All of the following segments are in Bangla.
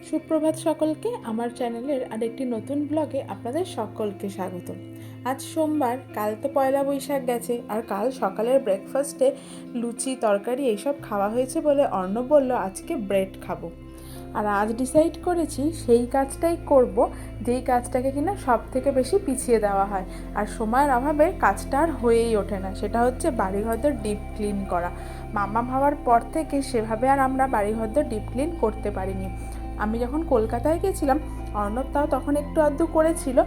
সুপ্রভাত সকলকে, আমার চ্যানেলের আরেকটি নতুন ব্লগে আপনাদের সকলকে স্বাগত। আজ সোমবার, কাল তো পয়লা বৈশাখ গেছে, আর কাল সকালের ব্রেকফাস্টে লুচি তরকারি এইসব খাওয়া হয়েছে বলে অর্ণব বলল আজকে ব্রেড খাবো। আর আজ ডিসাইড করেছি সেই কাজটাই করব, যেই কাজটাকে কিনা সব থেকে বেশি পিছিয়ে দেওয়া হয় আর সময়ের অভাবে কাজটা আর হয়েই ওঠে না। সেটা হচ্ছে বাড়িঘর ডিপ ক্লিন করা। মামা ভাবার পর থেকে সেভাবে আর আমরা বাড়িঘর ডিপ ক্লিন করতে পারিনি। আমি যখন কলকাতায় গেছিলাম, অর্ণব তাও তখন একটু আধটু করেছিল,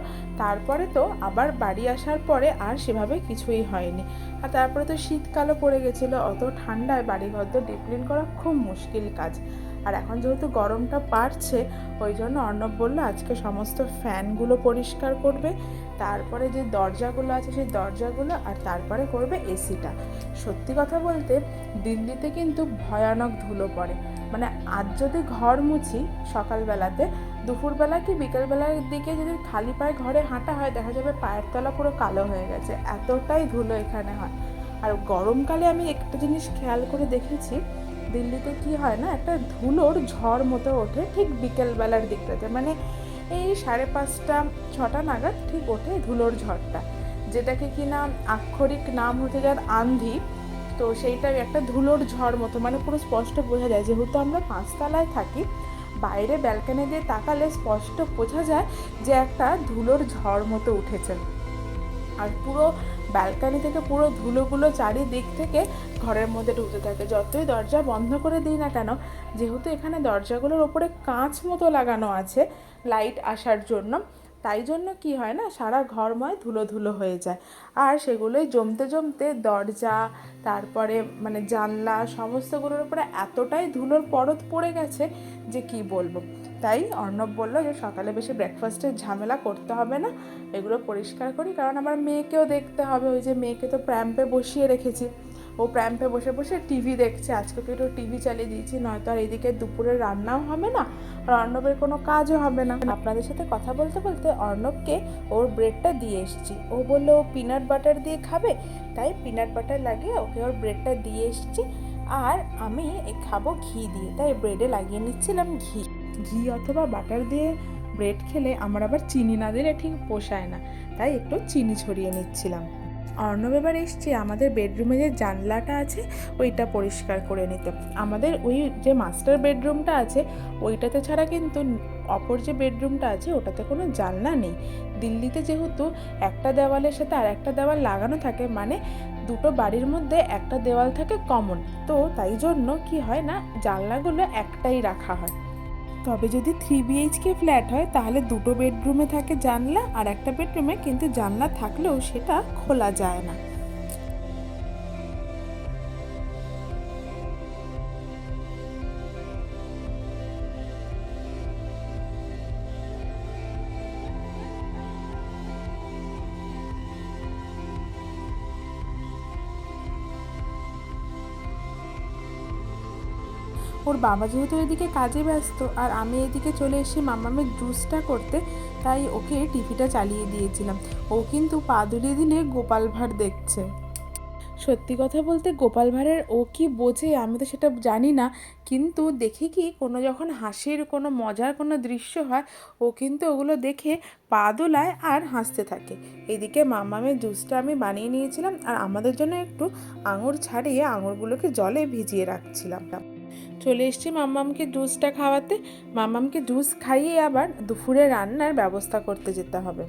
তারপরে তো আবার বাড়ি আসার পরে আর সেভাবে কিছুই হয়নি। আর তারপরে তো শীতকালও পড়ে গেছিলো, অত ঠান্ডায় বাড়িঘর ডিপ ক্লিন করা খুব মুশকিল কাজ। আর এখন যেহেতু গরমটা বাড়ছে, ওই জন্য অর্ণব বলল আজকে সমস্ত ফ্যানগুলো পরিষ্কার করবে, তারপরে যে দরজাগুলো আছে সেই দরজাগুলো, আর তারপরে করবে এসিটা। সত্যি কথা বলতে দিল্লিতে কিন্তু ভয়ানক ধুলো পড়ে। মানে আজ যদি ঘর মুছি সকালবেলাতে, দুপুরবেলা কি বিকেলবেলার দিকে যদি খালি পায়ে ঘরে হাঁটা হয়, দেখা যাবে পায়ের তলা পুরো কালো হয়ে গেছে, এতটাই ধুলো এখানে হয়। আর গরমকালে আমি একটা জিনিস খেয়াল করে দেখেছি, দিল্লিতে কি হয় না, একটা ধুলোর ঝড় মতো ওঠে ঠিক বিকেলবেলার দিকটাতে, মানে এই 5:30 6টা নাগাদ ঠিক ওঠে ধুলোর ঝড়টা, যেটাকে কিনা আক্ষরিক নাম হচ্ছে যার আন্ধি। তো সেইটাই একটা ধুলোর ঝড় মতো, মানে পুরো স্পষ্ট বোঝা যায়। যেহেতু আমরা 5তলায় থাকি, বাইরে ব্যালকনি দিয়ে তাকালে স্পষ্ট বোঝা যায় যে একটা ধুলোর ঝড় মতো উঠেছে। আর পুরো ব্যালকনি থেকে পুরো ধুলোগুলো চারিদিক থেকে ঘরের মধ্যে ঢুকতে থাকে। যতই দরজা বন্ধ করে দিই না কেন, যেহেতু এখানে দরজাগুলোর ওপরে কাঁচ মতো লাগানো আছে লাইট আসার জন্য, তাই জন্য কি হয় না, সারা ঘরময় ধুলো ধুলো হয়ে যায়। আর সেগুলোই জমতে জমতে দরজা, তারপরে মানে জানলা সমস্তগুলোর উপরে এতটাই ধুলোর পরত পড়ে গেছে যে কি বলবো। তাই অর্ণব বলল যে সকালে বেশি ব্রেকফাস্টের ঝামেলা করতে হবে না, এগুলো পরিষ্কার করি, কারণ আমার মেয়েকেও দেখতে হবে। ওই যে মেয়েকে তো প্র্যাম্পে বসিয়ে রেখেছি, ও প্র্যাম্পে বসে বসে টিভি দেখছে। আজকে তো একটু টিভি চালিয়ে দিয়েছি, নয়তো আর এদিকে দুপুরে রান্নাও হবে না আর অর্ণবের কোনো কাজও হবে না। আপনাদের সাথে কথা বলতে বলতে অর্ণবকে ওর ব্রেডটা দিয়ে এসেছি। ও বললো ও পিনাট বাটার দিয়ে খাবে, তাই পিনাট বাটার লাগিয়ে ওকে ওর ব্রেডটা দিয়ে এসেছি। আর আমি খাবো ঘি দিয়ে, তাই ব্রেডে লাগিয়ে নিচ্ছিলাম ঘি। ঘি অথবা বাটার দিয়ে ব্রেড খেলে আমার আবার চিনি না দিলে ঠিক পোষায় না, তাই একটু চিনি ছড়িয়ে নিচ্ছিলাম। অর্ণব এবার এসছে আমাদের বেডরুমে যে জানলাটা আছে ওইটা পরিষ্কার করে নিতে। আমাদের ওই যে মাস্টার বেডরুমটা আছে ওইটাতে ছাড়া কিন্তু অপর যে বেডরুমটা আছে ওটাতে কোনো জানলা নেই। দিল্লিতে যেহেতু একটা দেওয়ালের সাথে আর একটা দেওয়াল লাগানো থাকে, মানে দুটো বাড়ির মধ্যে একটা দেওয়াল থাকে কমন, তো তাই জন্য কি হয় না, জানলাগুলো একটাই রাখা হয়। তবে যদি 3 BHK ফ্ল্যাট হয় তাহলে দুটো বেডরুমে থাকে জানলা, আর একটা বেডরুমে কিন্তু জানলা থাকলেও সেটা খোলা যায় না। ওর বাবা যেহেতু এদিকে কাজে ব্যস্ত আর আমি এদিকে চলে এসেছি মামামের জুসটা করতে, তাই ওকে টিভিটা চালিয়ে দিয়েছিলাম। ও কিন্তু পা দুলিয়ে দিলে গোপাল ভাঁড় দেখছে। সত্যি কথা বলতে গোপাল ভাঁড়ের ও কি বোঝে আমি তো সেটা জানি না, কিন্তু দেখি কি কোনো যখন হাসির কোনো মজার কোনো দৃশ্য হয়, ও কিন্তু ওগুলো দেখে পা দোলায় আর হাসতে থাকে। এদিকে মামামের জুসটা আমি বানিয়ে নিয়েছিলাম, আর আমাদের জন্য একটু আঙুর ছাড়িয়ে আঙুরগুলোকে জলে ভিজিয়ে রাখছিলাম। চলে এসেছি মাম্মামকে জুসটা খাওয়াতে। মাম্মামকে জুস খাইয়ে আবার দুপুরে রান্নার ব্যবস্থা করতে যেতে হবে।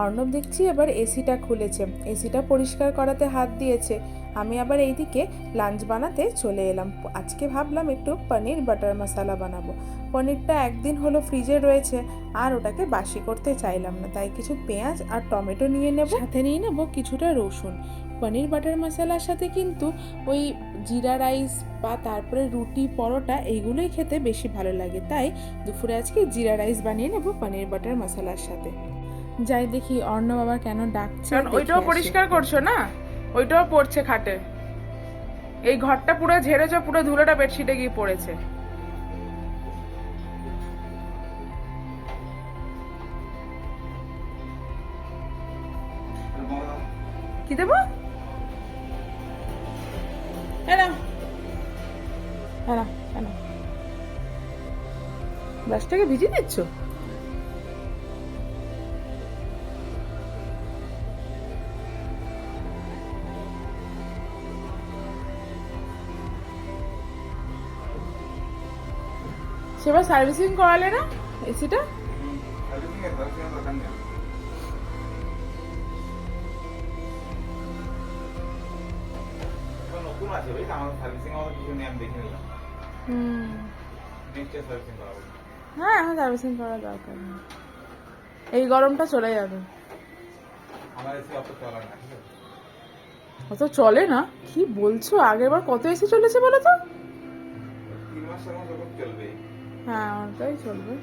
অর্ণব দেখছি এবার এসিটা খুলেছে, এসিটা পরিষ্কার করাতে হাত দিয়েছে। আমি আবার এইদিকে লাঞ্চ বানাতে চলে এলাম। আজকে ভাবলাম একটু পনির বাটার মশালা বানাবো। পনিরটা একদিন হলো ফ্রিজে রয়েছে, আর ওটাকে বাসি করতে চাইলাম না, তাই কিছু পেঁয়াজ আর টমেটো নিয়ে নেব, সাথে নিয়ে নেব কিছুটা রসুন। পনির বাটার মশালার সাথে কিন্তু ওই জিরা রাইস বা তারপরে রুটি পরোটা এইগুলোই খেতে বেশি ভালো লাগে, তাই দুপুরে আজকে জিরা রাইস বানিয়ে নেব পনির বাটার মশালার সাথে। যাই দেখি অর্ণব আবার কেন ডাকছে। কারণ ওইটাও পরিষ্কার করছো না, ওইটাও পড়ছে খাটে। এই ঘরটা পুরো ঝেড়েছো, পুরো ধুলোটা বেডশিটে গিয়ে পড়েছে। কি দেবো? ব্রাশটাকে ভিজিয়ে দিচ্ছ? সেবার সার্ভিসিং করালে না এসিটা? নতুন আছে ভাই, আমার সার্ভিসিং আমার কিছু নিয়ে আমি দেখে নিলাম। নেক্সট সার্ভিসিং করাবো। হ্যাঁ, এখন সার্ভিসিং করা দরকার নেই, এই গরমটা চলে যাবে। আমার এসে অত চলে না, ঠিক আছে? অত চলে না? কি বলছো? আগের বার কত এসি চলেছে বলো তো? 3 মাসের মতো চলবে। হ্যাঁ, ওটাই চলবে।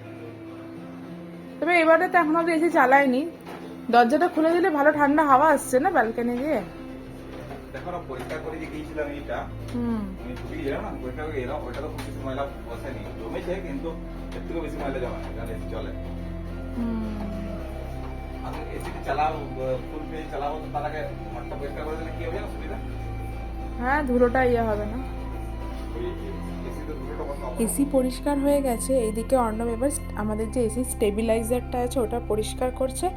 তবে এবারে তো এখন অব্দি এসি চালাইনি। দরজাটা খুলে দিলে ভালো ঠান্ডা হাওয়া আসছে না ব্যালকনি দিয়ে। দেখো না, পরিষ্কার করে যে গিয়েছিলাম এইটা, আমি ছুটি গেলাম না, পরিষ্কার করে এলাম, ওইটা তো খুব বেশি ময়লা বসেনি, জমেছে কিন্তু এর থেকেও বেশি ময়লা জমা না, কারণ এসি চলে। আমি এসিটা চালাও, ফুল পেজ চালাবো, তো তার আগে ঘরটা পরিষ্কার করে দিলে কি হবে না সুবিধা? হ্যাঁ, ধুলোটা ইয়ে হবে না। ওই এসিতে দুটো কথা। এসি পরিষ্কার হয়ে গেছে, এইদিকে অর্ণব এবার আমাদের যে এসি স্টেবিলাইজারটা আছে ওটা পরিষ্কার করছে।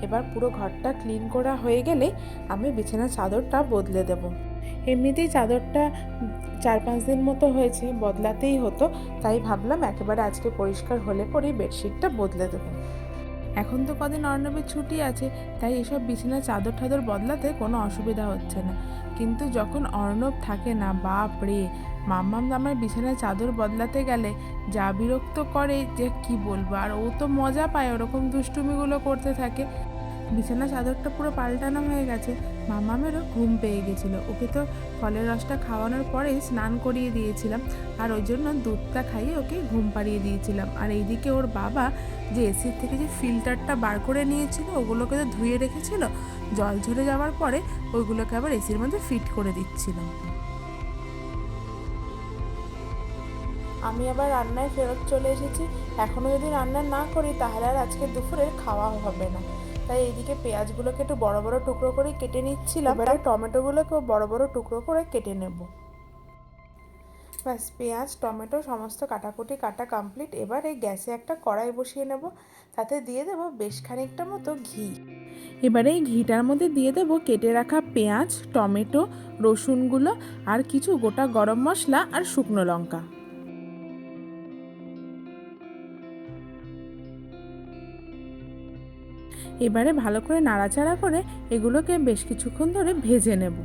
এবার পুরো ঘরটা ক্লিন করা হয়ে গেলে আমি বিছানার চাদরটা বদলে দেব। এমনিতেই চাদরটা 4-5 দিন মতো হয়েছে, বদলাতেই হতো, তাই ভাবলাম একেবারে আজকে পরিষ্কার হলে পরেই বেডশিটটা বদলে দেবো। এখন তো কদিন অর্ণবের ছুটি আছে, তাই এসব বিছানার চাদর ঠাদর বদলাতে কোনো অসুবিধা হচ্ছে না। কিন্তু যখন অর্ণব থাকে না, বাপ রে, মাম্মাম আমার বিছানার চাদর বদলাতে গেলে যা বিরক্ত করে যে কি বলবো। আর ও তো মজা পায় ওরকম দুষ্টুমিগুলো করতে থাকে। বিছানার চাদরটা পুরো পাল্টানো হয়ে গেছে, মাম্মামেরও ঘুম পেয়ে গেছিলো। ওকে তো ফলের রসটা খাওয়ানোর পরেই স্নান করিয়ে দিয়েছিলাম, আর ওই জন্য দুধটা খাইয়ে ওকে ঘুম পাড়িয়ে দিয়েছিলাম। আর এইদিকে ওর বাবা যে এসির থেকে যে ফিল্টারটা বার করে নিয়েছিল, ওগুলোকে তো ধুয়ে রেখেছিল, জল ঝরে যাওয়ার পরে ওইগুলোকে আবার এসির মধ্যে ফিট করে দিচ্ছিলাম। আমি আবার রান্নায় ফেরত চলে এসেছি। এখনও যদি রান্না না করি তাহলে আর আজকে দুপুরে খাওয়া হবে না। তাই এইদিকে পেঁয়াজগুলোকে একটু বড় বড় টুকরো করে কেটে নিচ্ছিলাম, এবারে টমেটোগুলোকেও বড় বড় টুকরো করে কেটে নেব। ব্যাস, পেঁয়াজ টমেটো সমস্ত কাটাকুটি কাটা কমপ্লিট। এবার এই গ্যাসে একটা কড়াই বসিয়ে নেব, তাতে দিয়ে দেবো বেশ খানিকটা মতো ঘি। এবারে এই ঘিটার মধ্যে দিয়ে দেবো কেটে রাখা পেঁয়াজ, টমেটো, রসুনগুলো আর কিছু গোটা গরম মশলা আর শুকনো লঙ্কা। এবারে ভালো করে নাড়াচাড়া করে এগুলোকে বেশ কিছুক্ষণ ধরে ভেজে নেব।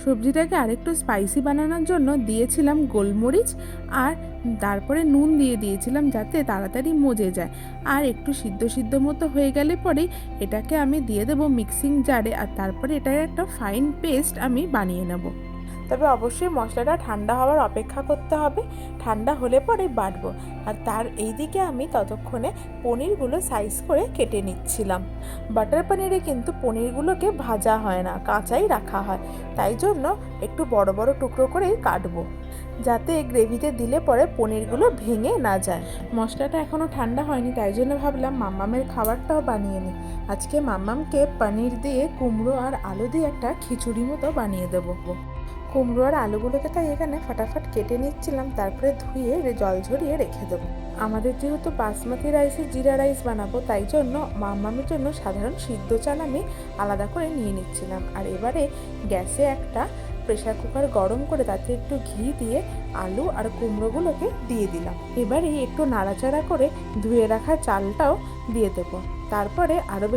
সবজিটাকে আরেকটু স্পাইসি বানানোর জন্য দিয়েছিলাম গোলমরিচ, আর তারপরে নুন দিয়ে দিয়েছিলাম যাতে তাড়াতাড়ি মজে যায়। আর একটু সিদ্ধ সিদ্ধ মতো হয়ে গেলে পরেই এটাকে আমি দিয়ে দেবো মিক্সিং জারে, আর তারপরে এটার একটা ফাইন পেস্ট আমি বানিয়ে নেব। তবে অবশ্যই মশলাটা ঠান্ডা হওয়ার অপেক্ষা করতে হবে, ঠান্ডা হলে পরে বাটবো। আর তার এইদিকে আমি ততক্ষণে পনিরগুলো সাইজ করে কেটে নিচ্ছিলাম। বাটার পনিরে কিন্তু পনিরগুলোকে ভাজা হয় না, কাঁচাই রাখা হয়, তাই জন্য একটু বড় বড় টুকরো করেই কাটবো, যাতে গ্রেভিতে দিলে পরে পনিরগুলো ভেঙে না যায়। মশলাটা এখনও ঠান্ডা হয়নি, তাই জন্য ভাবলাম মাম্মামের খাবারটাও বানিয়ে নিই। আজকে মাম্মামকে পনির দিয়ে কুমড়ো আর আলু দিয়ে একটা খিচুড়ি মতো বানিয়ে দেবো। কুমড়ো আর আলুগুলোকে তাই এখানে ফাটাফাট কেটে নিচ্ছিলাম, তারপরে ধুয়ে জল ঝরিয়ে রেখে দেবো। আমাদের যেহেতু বাসমতি রাইসে জিরা রাইস বানাবো, তাই জন্য মাম্মামের জন্য সাধারণ সিদ্ধ চাল আমি আলাদা করে নিয়ে নিচ্ছিলাম। আর এবারে গ্যাসে একটা প্রেসার কুকার গরম করে তাতে একটু ঘি দিয়ে আলু আর কুমড়োগুলোকে দিয়ে দিলাম। এবারে একটু নাড়াচাড়া করে ধুয়ে রাখা চালটাও দিয়ে দেবো। তারপরে আরও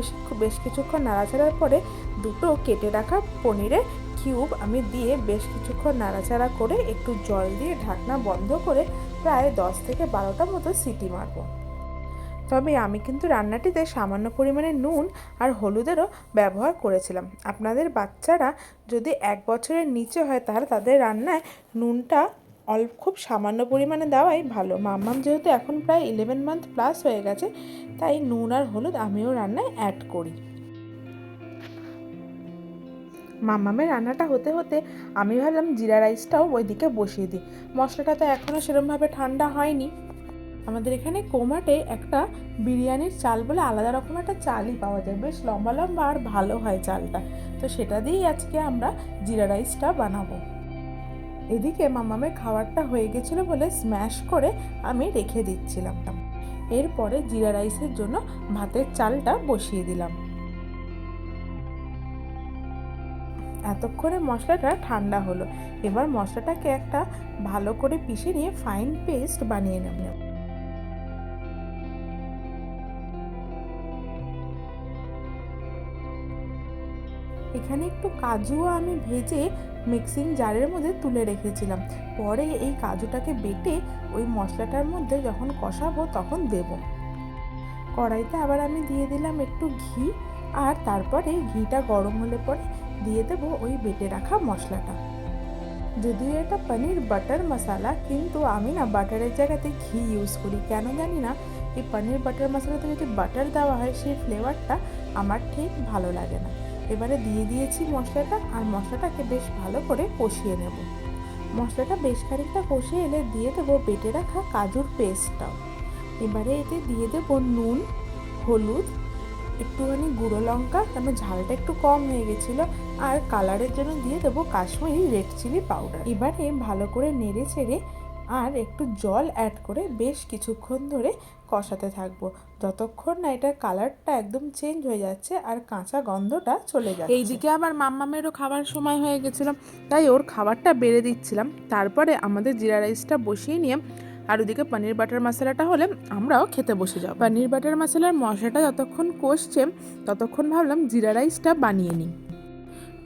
বেশ কিছুক্ষণ নাড়াচাড়ার পরে দুটো কেটে রাখা পনিরের কিউব আমি দিয়ে বেশ কিছুক্ষণ নাড়াচাড়া করে একটু জল দিয়ে ঢাকনা বন্ধ করে প্রায় 10 থেকে 12টা মতো সিটি মারব। তবে আমি কিন্তু রান্নাটিতে সামান্য পরিমাণে নুন আর হলুদেরও ব্যবহার করেছিলাম। আপনাদের বাচ্চারা যদি 1 বছরের নিচে হয় তাহলে তাদের রান্নায় নুনটা খুব সামান্য পরিমাণে দেওয়াই ভালো। মাম্মাম যেহেতু এখন প্রায় 11 মান্থ প্লাস হয়ে গেছে, তাই নুন আর হলুদ আমিও রান্নায় অ্যাড করি। মাম্মামের রান্নাটা হতে হতে আমি ভাবলাম জিরা রাইসটাও ওইদিকে বসিয়ে দিই। মশলাটা তো এখনও সেরকমভাবে ঠান্ডা হয়নি। আমাদের এখানে কোমাটে একটা বিরিয়ানির চাল বলে আলাদা রকম একটা চালই পাওয়া যায়, বেশ লম্বা লম্বা আর ভালো হয় চালটা, তো সেটা দিয়েই আজকে আমরা জিরা রাইসটা বানাবো। এদিকে মামামের খাবারটা হয়ে গেছিলো বলে স্ম্যাশ করে আমি রেখে দিচ্ছিলাম। এরপরে জিরা রাইসের জন্য ভাতের চালটা বসিয়ে দিলাম। এতক্ষণে মশলাটা ঠান্ডা হলো, এবার মশলাটাকে একটা ভালো করে পিষে নিয়ে ফাইন পেস্ট বানিয়ে নেব। এখানে একটু কাজুও আমি ভেজে মিক্সিং জারের মধ্যে তুলে রেখেছিলাম, পরে এই কাজুটাকে বেটে ওই মশলাটার মধ্যে যখন কষাবো তখন দেব। কড়াইতে আবার আমি দিয়ে দিলাম একটু ঘি, আর তারপরে ঘিটা গরম হলে পরে দিয়ে দেবো ওই বেটে রাখা মশলাটা। যদিও এটা পনির বাটার মশলা, কিন্তু আমি না বাটারের জায়গাতে ঘি ইউজ করি, কেন জানি না এই পনির বাটার মশলাতে যদি বাটার দেওয়া হয় সেই ফ্লেভারটা আমার ঠিক ভালো লাগে না। এবারে দিয়ে দিয়েছি মশলাটা, আর মশলাটাকে বেশ ভালো করে কষিয়ে নেব। মশলাটা বেশ খানিকটা কষিয়ে এলে দিয়ে দেবো বেটে রাখা কাজুর পেস্টটাও। এবারে এতে দিয়ে দেবো নুন, হলুদ, একটুখানি গুঁড়ো লঙ্কা, কেন ঝালটা একটু কম হয়ে গেছিলো, আর কালারের জন্য দিয়ে দেবো কাশ্মীরি রেড চিলি পাউডার। এবারে ভালো করে নেড়ে চেড়ে আর একটু জল অ্যাড করে বেশ কিছুক্ষণ ধরে কষাতে থাকবো, যতক্ষণ না এটার কালারটা একদম চেঞ্জ হয়ে যাচ্ছে আর কাঁচা গন্ধটা চলে যাচ্ছে। এইদিকে আবার মাম্মামেরও খাবার সময় হয়ে গেছিলো, তাই ওর খাবারটা বেড়ে দিচ্ছিলাম। তারপরে আমাদের জিরা রাইসটা বসিয়ে নিয়ে আর ওদিকে পনির বাটার মশলাটা হলে আমরাও খেতে বসে যাব। পনির বাটার মশলার মশলাটা যতক্ষণ কষছে ততক্ষণ ভাবলাম জিরা রাইসটা বানিয়ে নিই।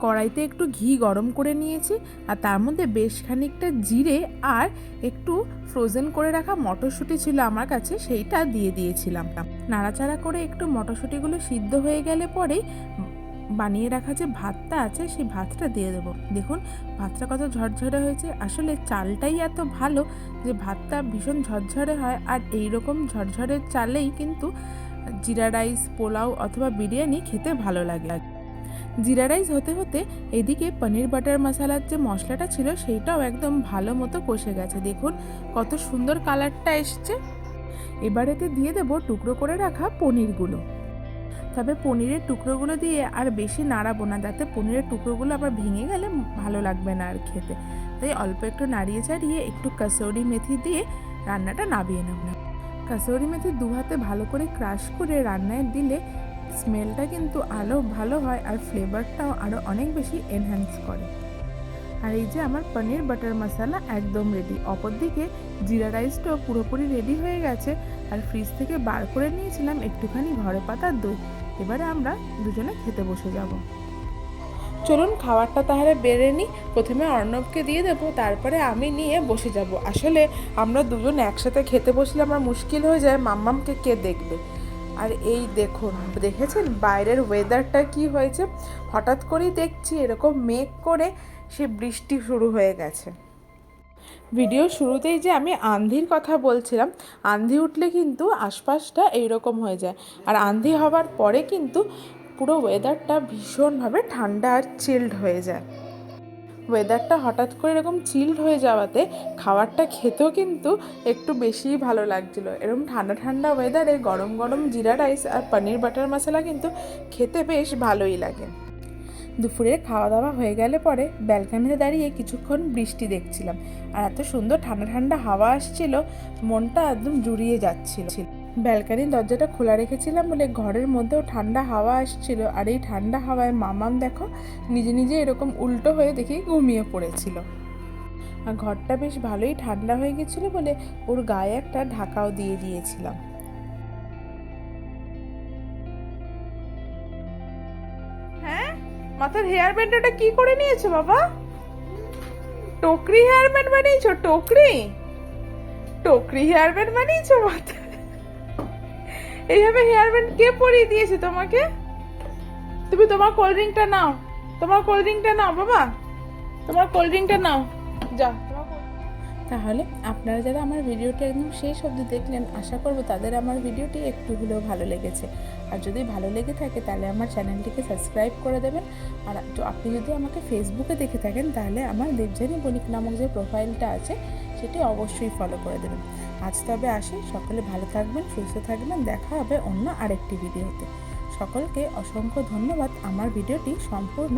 কড়াইতে একটু ঘি গরম করে নিয়েছি, আর তার মধ্যে বেশ খানিকটা জিরে আর একটু ফ্রোজেন করে রাখা মটরশুঁটি ছিল আমার কাছে, সেইটা দিয়ে দিয়েছিলাম। নাড়াচাড়া করে একটু মটরশুঁটিগুলো সিদ্ধ হয়ে গেলে পরেই বানিয়ে রাখা যে ভাতটা আছে সেই ভাতটা দিয়ে দেবো। দেখুন ভাতটা কত ঝরঝরে হয়েছে, আসলে চালটাই এত ভালো যে ভাতটা ভীষণ ঝরঝরে হয়, আর এইরকম ঝরঝরে চালেই কিন্তু জিরা রাইস, পোলাও অথবা বিরিয়ানি খেতে ভালো লাগে। জিরা রাইস হতে হতে এদিকে পনির বাটার মশলার যে মশলাটা ছিল সেইটাও একদম ভালো মতো কষে গেছে। দেখুন কত সুন্দর কালারটা এসছে। এবারেতে দিয়ে দেবো টুকরো করে রাখা পনিরগুলো, তবে পনিরের টুকরোগুলো দিয়ে আর বেশি নাড়াবো না, যাতে পনিরের টুকরোগুলো আবার ভেঙে গেলে ভালো লাগবে না আর খেতে। তাই অল্প একটু নাড়িয়ে চাড়িয়ে একটু কাসুরি মেথি দিয়ে রান্নাটা নামিয়ে নেব। কাসুরি মেথি দু হাতে ভালো করে ক্রাশ করে রান্নায় দিলে স্মেলটা কিন্তু আরও ভালো হয়, আর ফ্লেভারটাও আরও অনেক বেশি এনহ্যান্স করে। আর এই যে আমার পনির বাটার মশলা একদম রেডি। অপরদিকে জিরা রাইসটাও পুরোপুরি রেডি হয়ে গেছে, আর ফ্রিজ থেকে বার করে নিয়েছিলাম একটুখানি ঘরে পাতার দই। এবারে আমরা দুজনে খেতে বসে যাব। চলুন খাবারটা তাহলে বেড়ে নিই। প্রথমে অর্ণবকে দিয়ে দেবো, তারপরে আমি নিয়ে বসে যাব। আসলে আমরা দুজন একসাথে খেতে বসলে আমার মুশকিল হয়ে যায়, মাম্মামকে কে দেখবে। আর এই দেখুন, দেখেছেন বাইরের ওয়েদারটা কি হয়েছে, হঠাৎ করেই দেখছি এরকম মেঘ করে সে বৃষ্টি শুরু হয়ে গেছে। ভিডিও শুরুতেই যে আমি আন্ধির কথা বলছিলাম, আন্ধি উঠলে কিন্তু আশপাশটা এইরকম হয়ে যায়, আর আন্ধি হওয়ার পরে কিন্তু পুরো ওয়েদারটা ভীষণভাবে ঠান্ডা আর চিল্ড হয়ে যায়। ওয়েদারটা হঠাৎ করে এরকম চিল্ড হয়ে যাওয়াতে খাবারটা খেতেও কিন্তু একটু বেশিই ভালো লাগছিলো। এরকম ঠান্ডা ঠান্ডা ওয়েদারে গরম গরম জিরা রাইস আর পনির বাটার মশলা কিন্তু খেতে বেশ ভালোই লাগে। দুপুরের খাওয়া দাওয়া হয়ে গেলে পরে ব্যালকনিতে দাঁড়িয়ে কিছুক্ষণ বৃষ্টি দেখছিলাম, আর এত সুন্দর ঠান্ডা ঠান্ডা হাওয়া আসছিল, মনটা একদম জুড়িয়ে যাচ্ছিল। ব্যালকনির দরজাটা খোলা রেখেছিলাম বলে ঘরের মধ্যেও ঠান্ডা হাওয়া আসছিল, আর এই ঠান্ডা হাওয়ায় মামাম দেখো নিজে নিজে এরকম উল্টো হয়ে দেখি ঘুমিয়ে পড়েছিল। আর ঘরটা বেশ ভালোই ঠান্ডা হয়ে গেছিলো বলে ওর গায়ে একটা ঢাকাও দিয়ে দিয়েছিলাম। হ্যাঁ, মাথার হেয়ার ব্যান্ডটা কি করে নিয়েছো বাবা? টোকরি হেয়ার ব্যান্ড বানিয়েছো? টোকরি টোকরি হেয়ার ব্যান্ড বানিয়েছো মাথায়? এইভাবে হেয়ার ব্যান্ড কে পরিয়ে দিয়েছে তোমাকে? তুমি তোমার কোল্ড ড্রিঙ্কটা নাও, তোমার কোল্ড ড্রিঙ্কটা নাও বাবা, তোমার কোল্ড ড্রিঙ্কটা নাও, যা। তাহলে আপনারা যারা আমার ভিডিওটা একদম শেষ অবধি দেখলেন, আশা করব তাদের আমার ভিডিওটি একটু হলেও ভালো লেগেছে। আর যদি ভালো লেগে থাকে তাহলে আমার চ্যানেলটিকে সাবস্ক্রাইব করে দেবেন। আর আপনি যদি আমাকে ফেসবুকে দেখে থাকেন তাহলে আমার দেবযানী বণিক নামক যে প্রোফাইলটা আছে সেটি অবশ্যই ফলো করে দেবেন। আজ তবে আসি, সকলে ভালো থাকবেন, সুস্থ থাকবেন, দেখা হবে অন্য আরেকটি ভিডিওতে। সকলকে অসংখ্য ধন্যবাদ আমার ভিডিওটি সম্পূর্ণ